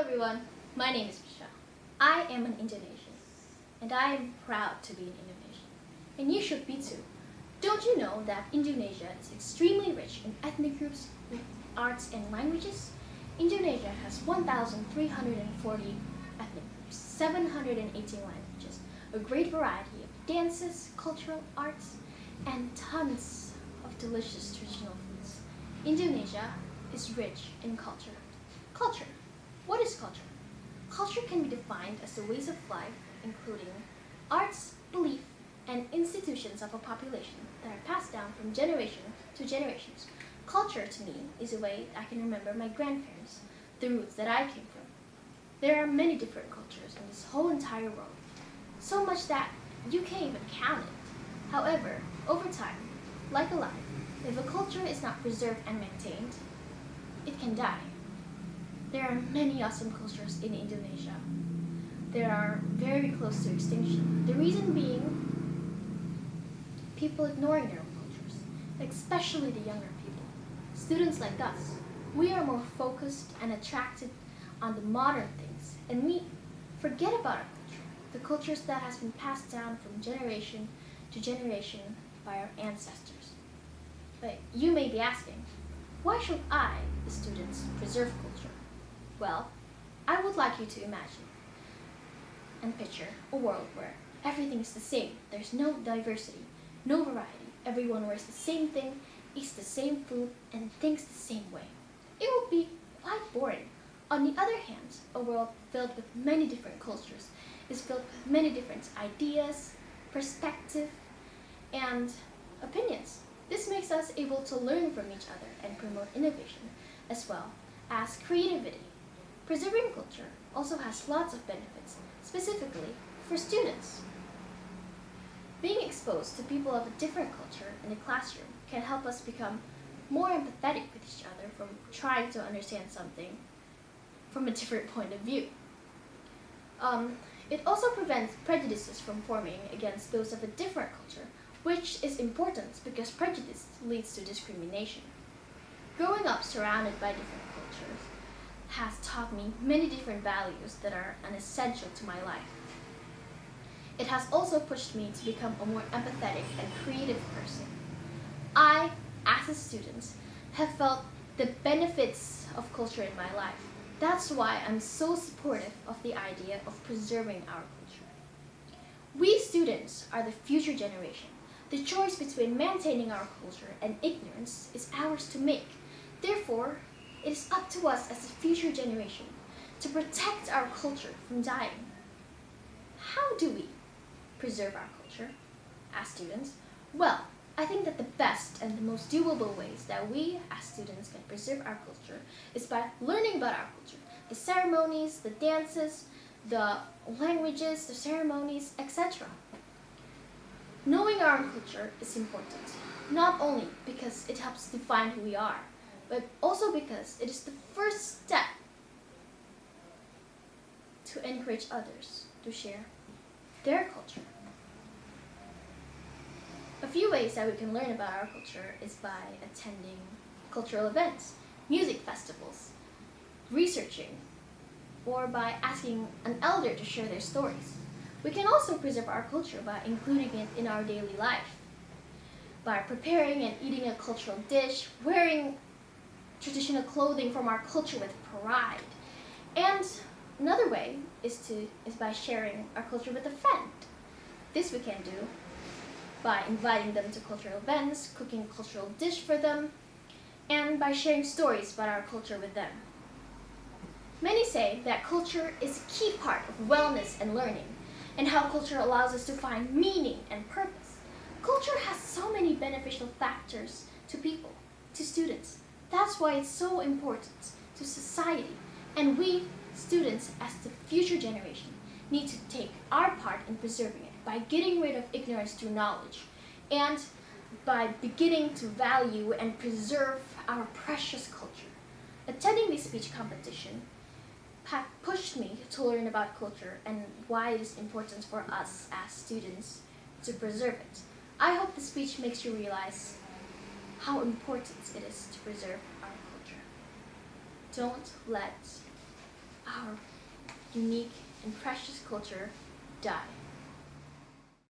everyone, my name is Michelle. I am an Indonesian, and I am proud to be an Indonesian. And you should be too. Don't you know that Indonesia is extremely rich in ethnic groups, arts, and languages? Indonesia has 1,340 ethnic groups, 718 languages, a great variety of dances, cultural arts, and tons of delicious traditional foods. Indonesia is rich in culture. Culture. What is culture? Culture can be defined as the ways of life, including arts, belief, and institutions of a population that are passed down from generation to generations. Culture, to me, is a way I can remember my grandparents, the roots that I came from. There are many different cultures in this whole entire world, so much that you can't even count it. However, over time, like a life, if a culture is not preserved and maintained, it can die. There are many awesome cultures in Indonesia. They are very close to extinction. The reason being people ignoring their own cultures, especially the younger people. Students like us, we are more focused and attracted on the modern things, and we forget about our culture, the cultures that has been passed down from generation to generation by our ancestors. But you may be asking, why should I, the students, preserve culture? Well, I would like you to imagine and picture a world where everything is the same. There's no diversity, no variety. Everyone wears the same thing, eats the same food, and thinks the same way. It would be quite boring. On the other hand, a world filled with many different cultures is filled with many different ideas, perspectives, and opinions. This makes us able to learn from each other and promote innovation as well as creativity. Preserving culture also has lots of benefits, specifically for students. Being exposed to people of a different culture in the classroom can help us become more empathetic with each other from trying to understand something from a different point of view. It also prevents prejudices from forming against those of a different culture, which is important because prejudice leads to discrimination. Growing up surrounded by different cultures has taught me many different values that are an essential to my life. It has also pushed me to become a more empathetic and creative person. I, as a student, have felt the benefits of culture in my life. That's why I'm so supportive of the idea of preserving our culture. We students are the future generation. The choice between maintaining our culture and ignorance is ours to make. Therefore, it is up to us as a future generation to protect our culture from dying. How do we preserve our culture as students? Well, I think that the best and the most doable ways that we as students can preserve our culture is by learning about our culture, the ceremonies, the dances, the languages, the ceremonies, etc. Knowing our own culture is important, not only because it helps define who we are, but also because it is the first step to encourage others to share their culture. A few ways that we can learn about our culture is by attending cultural events, music festivals, researching, or by asking an elder to share their stories. We can also preserve our culture by including it in our daily life, by preparing and eating a cultural dish, wearing traditional clothing from our culture with pride. And another way is by sharing our culture with a friend. This we can do by inviting them to cultural events, cooking a cultural dish for them, and by sharing stories about our culture with them. Many say that culture is a key part of wellness and learning, and how culture allows us to find meaning and purpose. Culture has so many beneficial factors to people, to students. That's why it's so important to society, and we, students, as the future generation, need to take our part in preserving it by getting rid of ignorance through knowledge, and by beginning to value and preserve our precious culture. Attending this speech competition pushed me to learn about culture and why it is important for us as students to preserve it. I hope the speech makes you realize how important it is to preserve our culture. Don't let our unique, and precious culture die.